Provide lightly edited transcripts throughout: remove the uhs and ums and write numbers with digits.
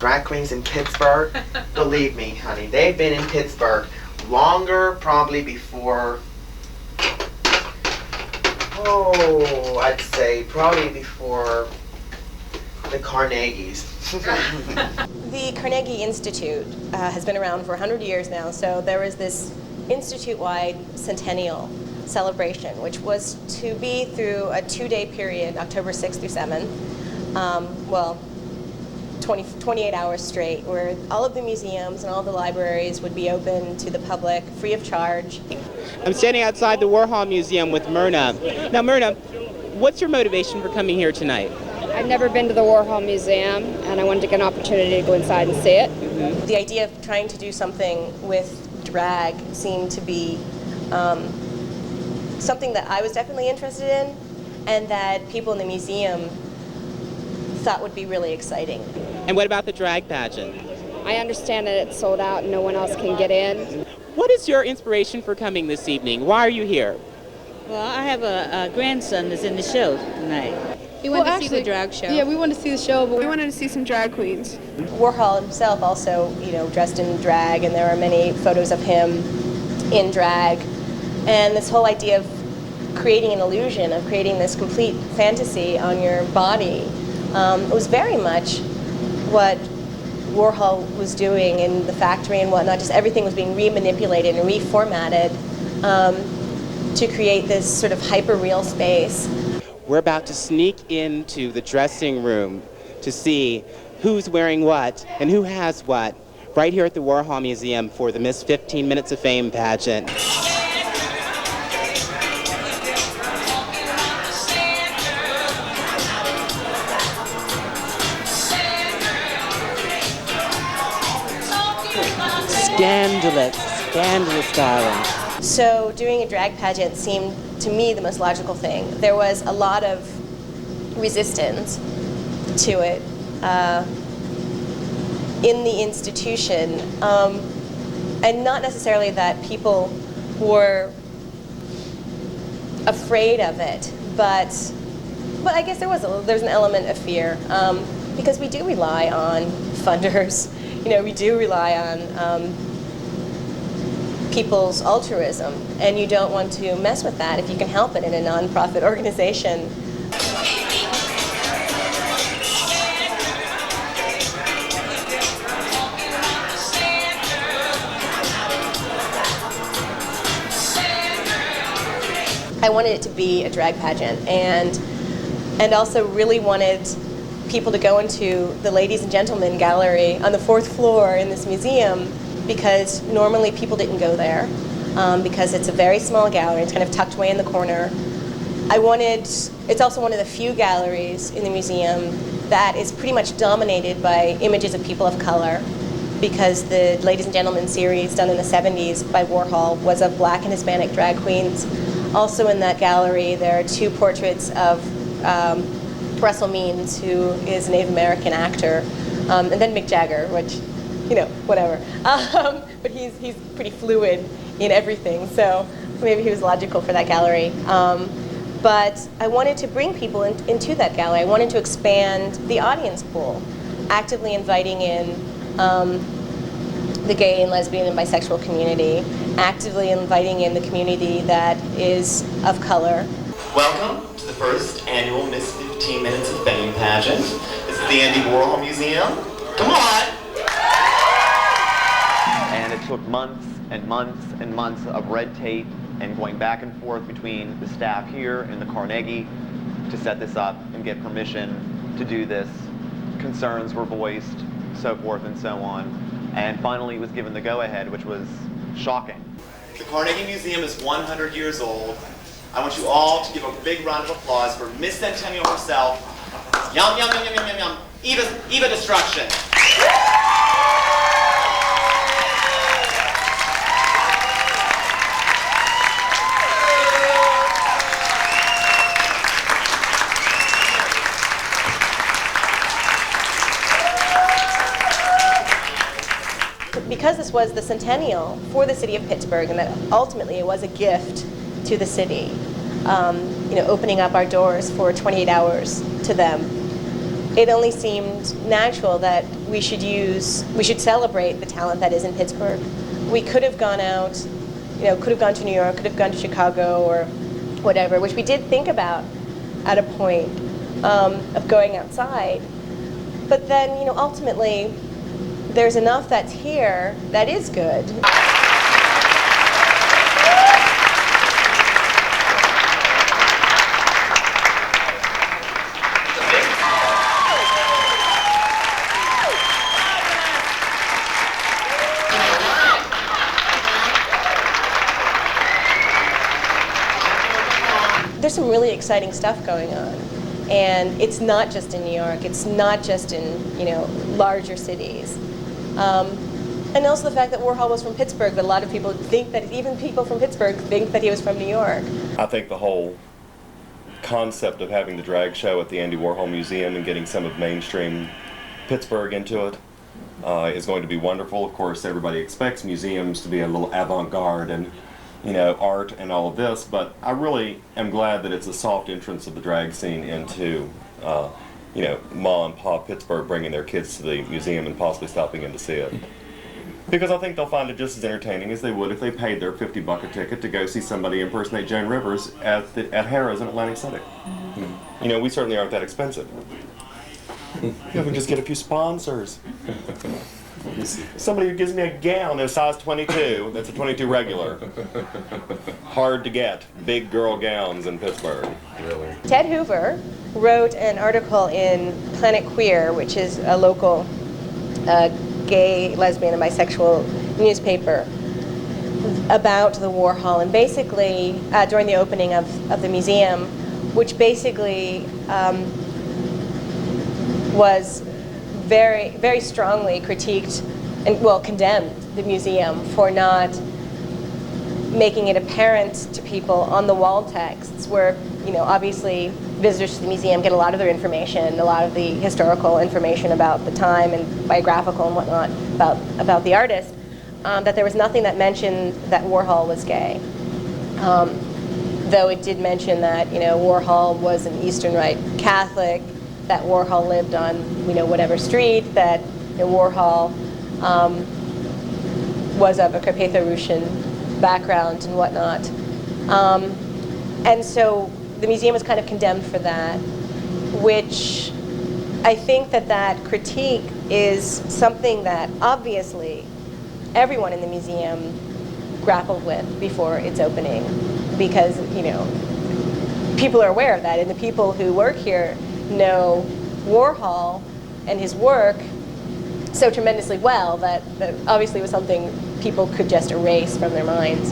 drag queens in Pittsburgh, believe me, honey, they've been in Pittsburgh longer, probably before, I'd say probably before the Carnegies. The Carnegie Institute has been around for 100 years now, so there was this institute-wide centennial celebration, which was to be through a 2-day period, October 6th through 7th, 28 hours straight, where all of the museums and all the libraries would be open to the public, free of charge. I'm standing outside the Warhol Museum with Myrna. Now, Myrna, what's your motivation for coming here tonight? I've never been to the Warhol Museum, and I wanted to get an opportunity to go inside and see it. Mm-hmm. The idea of trying to do something with drag seemed to be something that I was definitely interested in, and that people in the museum thought would be really exciting. And what about the drag pageant? I understand that it's sold out and no one else can get in. What is your inspiration for coming this evening? Why are you here? Well, I have a grandson that's in the show tonight. We wanted to see the drag show. Yeah, we wanted to see the show, but we wanted to see some drag queens. Warhol himself also, dressed in drag, and there are many photos of him in drag. And this whole idea of creating an illusion, of creating this complete fantasy on your body, was very much what Warhol was doing in the factory and whatnot. Just everything was being remanipulated and reformatted to create this sort of hyper-real space. We're about to sneak into the dressing room to see who's wearing what and who has what right here at the Warhol Museum for the Miss 15 Minutes of Fame pageant. Scandalous, darling. So doing a drag pageant seemed to me the most logical thing. There was a lot of resistance to it in the institution, and not necessarily that people were afraid of it, but I guess there's an element of fear, because we do rely on funders. We do rely on people's altruism, and you don't want to mess with that if you can help it in a nonprofit organization. I wanted it to be a drag pageant, and also really wanted people to go into the Ladies and Gentlemen gallery on the 4th floor in this museum, because normally people didn't go there, because it's a very small gallery. It's kind of tucked away in the corner. It's also one of the few galleries in the museum that is pretty much dominated by images of people of color, because the Ladies and Gentlemen series done in the 70s by Warhol was of Black and Hispanic drag queens. Also in that gallery, there are 2 portraits of Russell Means, who is a Native American actor, and then Mick Jagger, which, whatever. But he's pretty fluid in everything, so maybe he was logical for that gallery. But I wanted to bring people into that gallery. I wanted to expand the audience pool, actively inviting in the gay and lesbian and bisexual community, actively inviting in the community that is of color. Welcome to the first annual Miss 15 Minutes of Fame pageant. This is the Andy Warhol Museum. Come on! And it took months and months and months of red tape and going back and forth between the staff here and the Carnegie to set this up and get permission to do this. Concerns were voiced, so forth and so on. And finally was given the go-ahead, which was shocking. The Carnegie Museum is 100 years old. I want you all to give a big round of applause for Miss Centennial herself. Yum, yum, yum, yum, yum, yum, yum. Eva Destruction. Because this was the centennial for the city of Pittsburgh, and that ultimately it was a gift to the city, opening up our doors for 28 hours to them. it only seemed natural that we should celebrate the talent that is in Pittsburgh. We could have gone out, could have gone to New York, could have gone to Chicago or whatever, which we did think about at a point of going outside. But then, ultimately, there's enough that's here that is good. There's some really exciting stuff going on, and it's not just in New York. It's not just in larger cities, and also the fact that Warhol was from Pittsburgh. That a lot of people think that even people from Pittsburgh think that he was from New York. I think the whole concept of having the drag show at the Andy Warhol Museum and getting some of mainstream Pittsburgh into it is going to be wonderful. Of course, everybody expects museums to be a little avant-garde and art and all of this, but I really am glad that it's a soft entrance of the drag scene into, Ma and Pa Pittsburgh bringing their kids to the museum and possibly stopping in to see it. Because I think they'll find it just as entertaining as they would if they paid their $50 a ticket to go see somebody impersonate Joan Rivers at Harrah's in Atlantic City. We certainly aren't that expensive. We can just get a few sponsors. Somebody who gives me a gown in a size 22, that's a 22 regular. Hard to get, big girl gowns in Pittsburgh. Really? Ted Hoover wrote an article in Planet Queer, which is a local gay, lesbian, and bisexual newspaper, about the Warhol, and basically during the opening of the museum, which basically was very, very strongly critiqued and, condemned the museum for not making it apparent to people on the wall texts where, obviously visitors to the museum get a lot of their information, a lot of the historical information about the time and biographical and whatnot about the artist, that there was nothing that mentioned that Warhol was gay. Though it did mention that, Warhol was an Eastern Rite Catholic, that Warhol lived on, whatever street, that Warhol was of a Carpatho-Russian background and whatnot. And so the museum was kind of condemned for that, which I think that critique is something that obviously everyone in the museum grappled with before its opening, because, people are aware of that, and the people who work here know Warhol and his work so tremendously well that obviously was something people could just erase from their minds.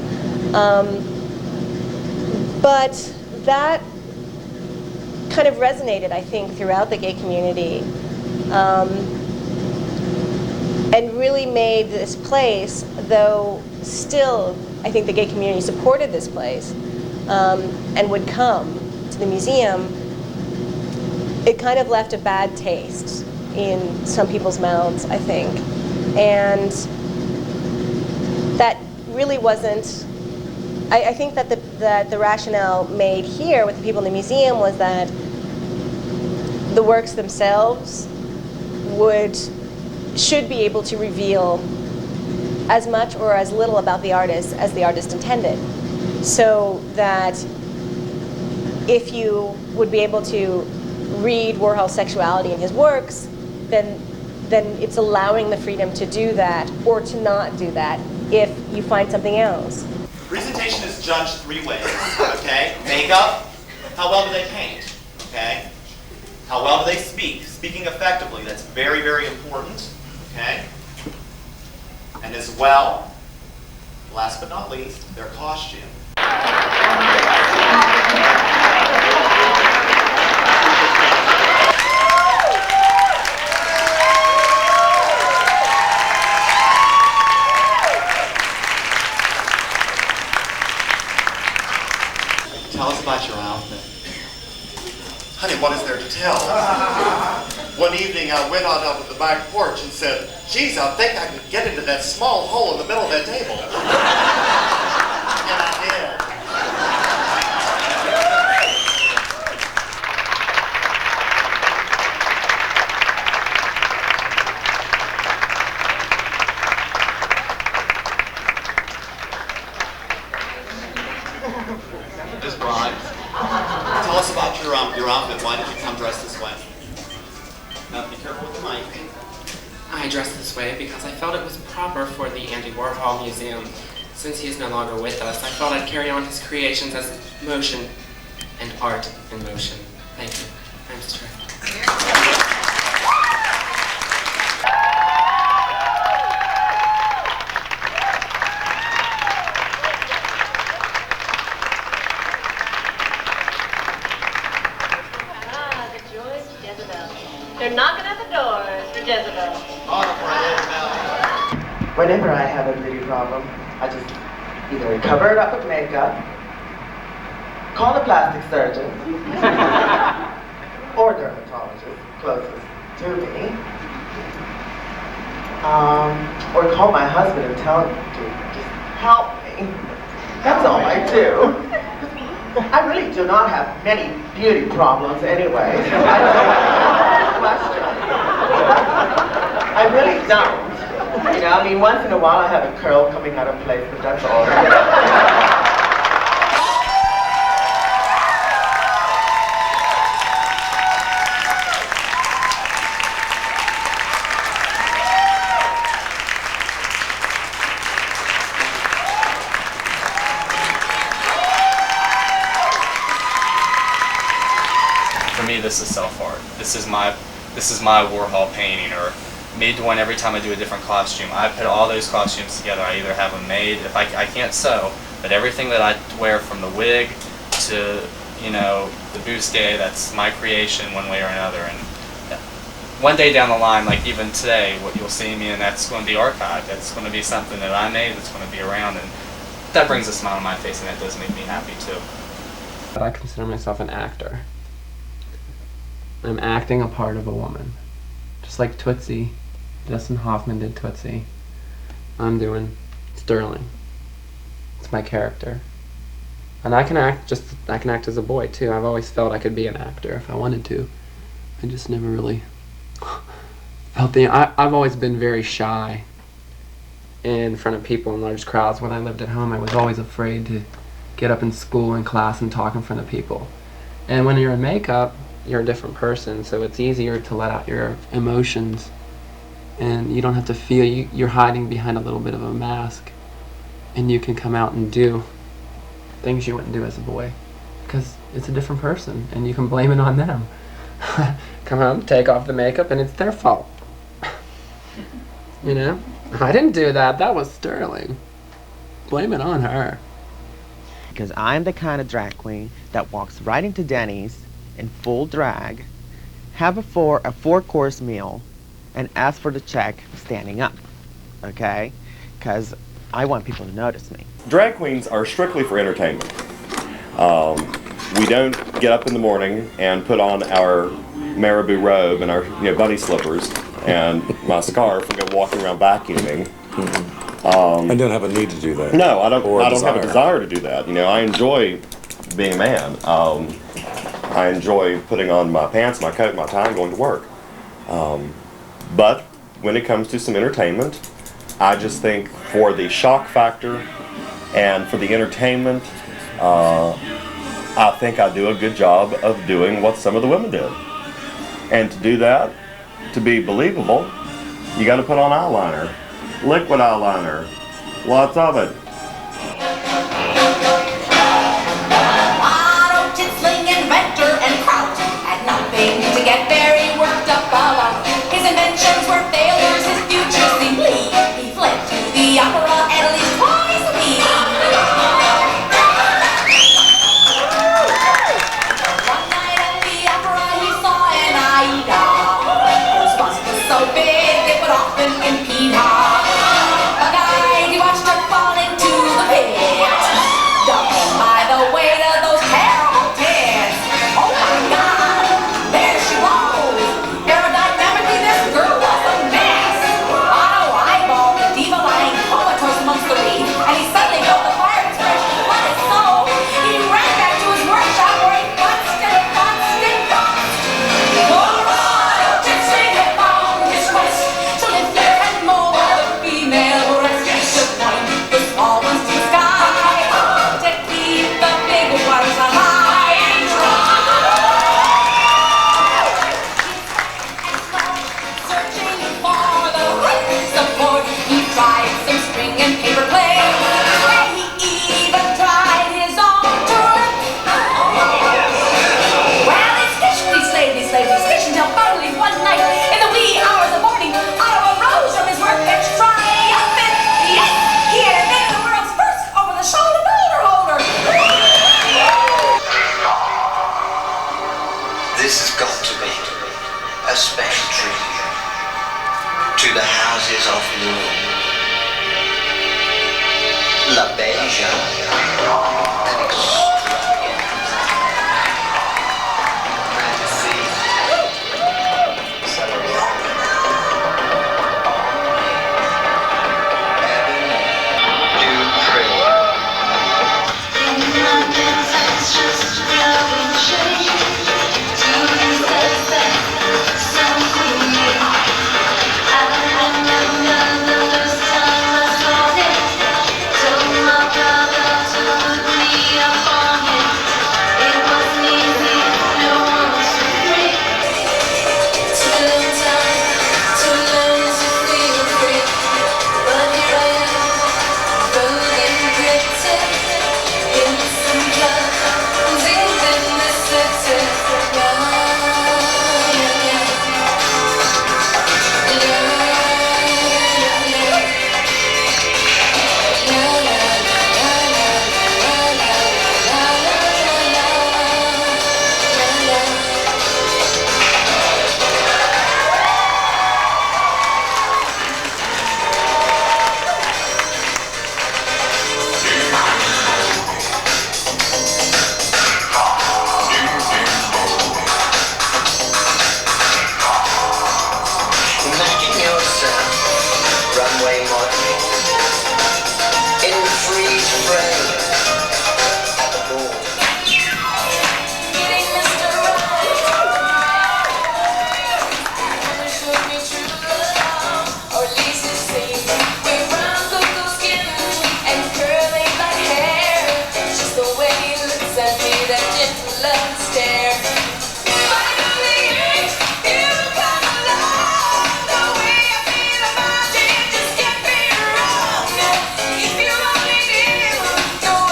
But that kind of resonated, I think, throughout the gay community, and really made this place, though still I think the gay community supported this place and would come to the museum, it kind of left a bad taste in some people's mouths, I think. And that really wasn't, I think that the rationale made here with the people in the museum was that the works themselves should be able to reveal as much or as little about the artist as the artist intended. So that if you would be able to read Warhol's sexuality in his works, then it's allowing the freedom to do that or to not do that if you find something else. Presentation is judged 3 ways, okay? Makeup, how well do they paint, okay? How well do they speak? Speaking effectively, that's very, very important, okay? And as well, last but not least, their costume. Tell us about your outfit. Honey, what is there to tell? One evening I went out onto the back porch and said, geez, I think I could get into that small hole in the middle of that table. And I did. Now be careful with the mic. I dressed this way because I felt it was proper for the Andy Warhol Museum. Since he is no longer with us, I felt I'd carry on his creations as motion and art in motion. Thank you. I'm Stuart. They're knocking at the doors for Jezebel. Whenever I have a beauty problem, I just either cover it up with makeup, call a plastic surgeon, or dermatologist closest to me, or call my husband and tell him to just help me. That's all I do. I really do not have many beauty problems anyway, so I don't have a question. I really don't. You know, I mean, once in a while I have a curl coming out of place, but that's all. For me, this is self-art. This is my Warhol painting, or me doing every time I do a different costume. I put all those costumes together. I either have them made, if I can't sew, but everything that I wear from the wig to, you know, the bustier, that's my creation one way or another. And one day down the line, like even today, what you'll see me in, that's going to be archived. That's going to be something that I made that's going to be around, and that brings a smile on my face, and that does make me happy too. I consider myself an actor. I'm acting a part of a woman. Just like Tootsie, Dustin Hoffman did Tootsie, I'm doing Sterling. It's my character. And I can act as a boy too. I've always felt I could be an actor if I wanted to. I just never really felt I've always been very shy in front of people in large crowds. When I lived at home, I was always afraid to get up in school and class and talk in front of people. And when you're in makeup, you're a different person, so it's easier to let out your emotions, and you don't have to feel you're hiding behind a little bit of a mask, and you can come out and do things you wouldn't do as a boy, because it's a different person, and you can blame it on them. Come home, take off the makeup, and it's their fault. You know? I didn't do that, that was Sterling. Blame it on her. Because I'm the kind of drag queen that walks right into Denny's in full drag, have a four-course meal, and ask for the check standing up, okay? Because I want people to notice me. Drag queens are strictly for entertainment. We don't get up in the morning and put on our marabou robe and our bunny slippers and my scarf and go walking around vacuuming. I don't have a need to do that. No, I don't have a desire to do that. You know, I enjoy being a man. I enjoy putting on my pants, my coat, my tie, and going to work. But when it comes to some entertainment, I just think for the shock factor and for the entertainment, I think I do a good job of doing what some of the women did. And to do that, to be believable, you got to put on eyeliner, liquid eyeliner, lots of it. To get very worked up about his inventions were failures, his future seemed bleak. He fled to the opera at least twice a week. One night at the opera he saw an Aida, whose bust was so big it would often impede her. A guy he watched her falling entry to the houses of Lou. La Beja, an extravagant fantasy, celebrating Evan Dupree. In London, that's just blowing shade to his that some queen. I remember the first time I saw him. Told my brother to put me up on him. It wasn't easy, no one was free. Took a long time to learn to feel free. But here I am, rolling gritted in some blood, deep in the city. Imagine yourself runway modeling in freeze frame at the ball. Getting Mr. Right. Never showed me true love, or at least it seemed. With brown cocoa skin and curly black hair, just the way he looks at me, that gentle love stare. No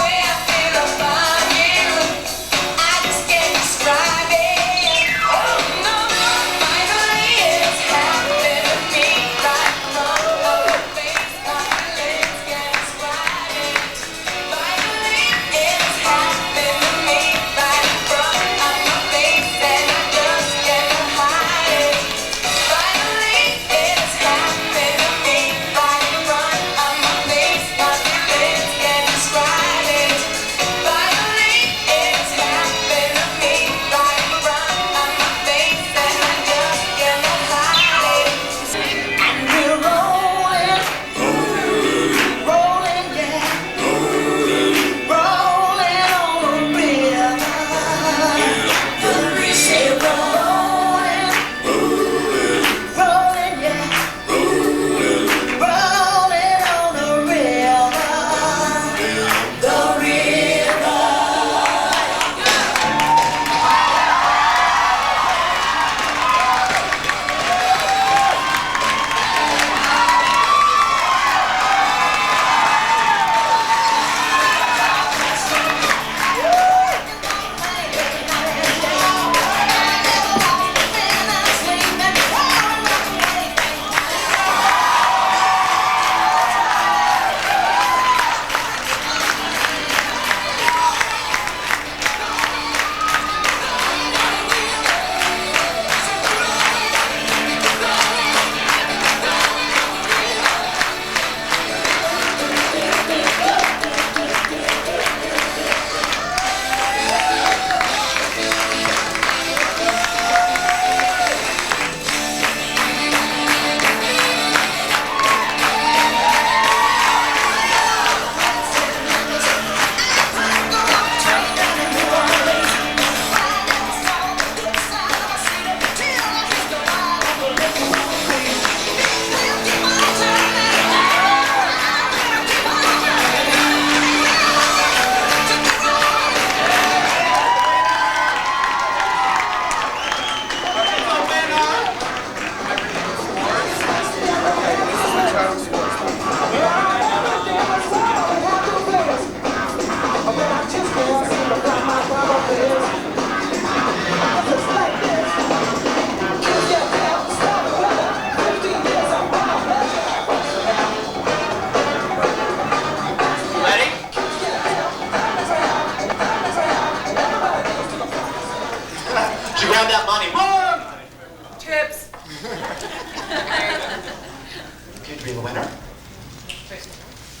Okay, do we have a winner?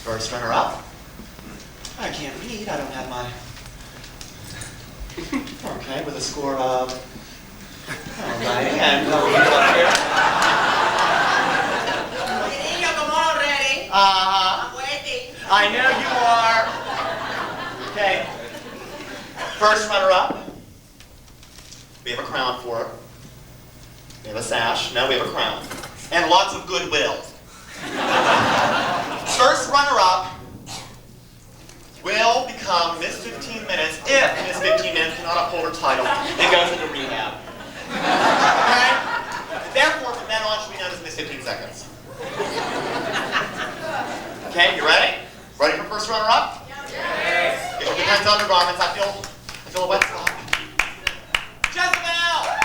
First runner-up? I can't read, I don't have my... Okay, with a score of... Alrighty, and we'll leave it up here. Come on already. I'm waiting. I know you are. Okay. First runner-up. We have a crown for her. We have a sash. No, we have a crown. And lots of goodwill. First runner-up will become Miss 15 Minutes if Miss 15 Minutes cannot uphold her title and goes into rehab. Okay? Therefore, from then on, she'll be known as Miss 15 Seconds. Okay, you ready? Ready for first runner-up? Yes. Get your hands undergarments. I feel a wet spot. Jezebel!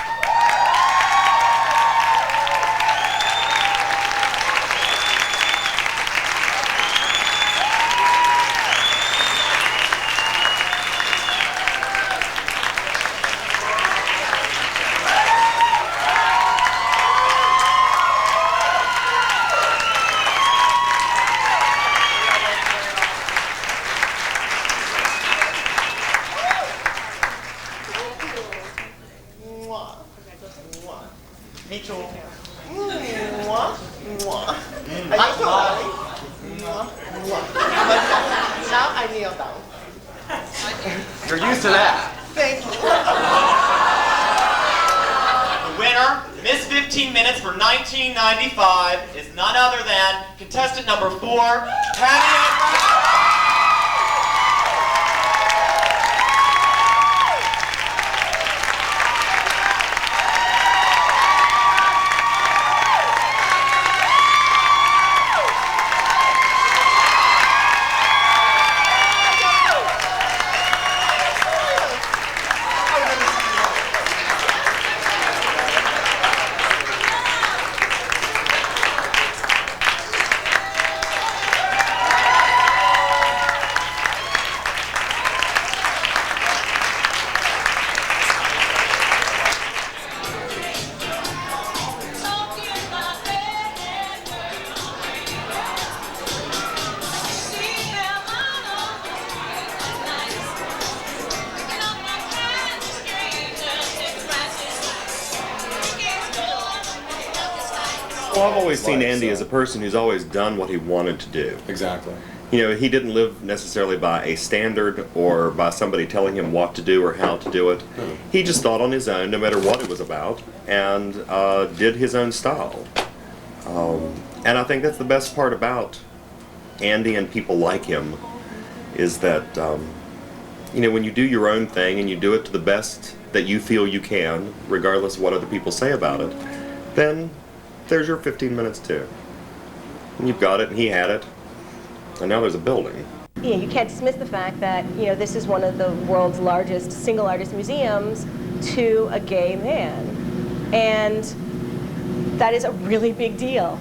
Me too. Mwah, mwah. Are you too early? Mwah, mwah. Now I kneel down. You're used to that. Thank you. The winner, Miss 15 Minutes for 1995, is none other than contestant number 4, Kenney. Well, I've always seen Andy as a person who's always done what he wanted to do. Exactly. You know, he didn't live necessarily by a standard or by somebody telling him what to do or how to do it. He just thought on his own, no matter what it was about, and did his own style. And I think that's the best part about Andy and people like him, is that, you know, when you do your own thing and you do it to the best that you feel you can, regardless of what other people say about it, then there's your 15 minutes too. And you've got it, and he had it, and now there's a building. You know, you can't dismiss the fact that, you know, this is one of the world's largest single artist museums to a gay man. And that is a really big deal.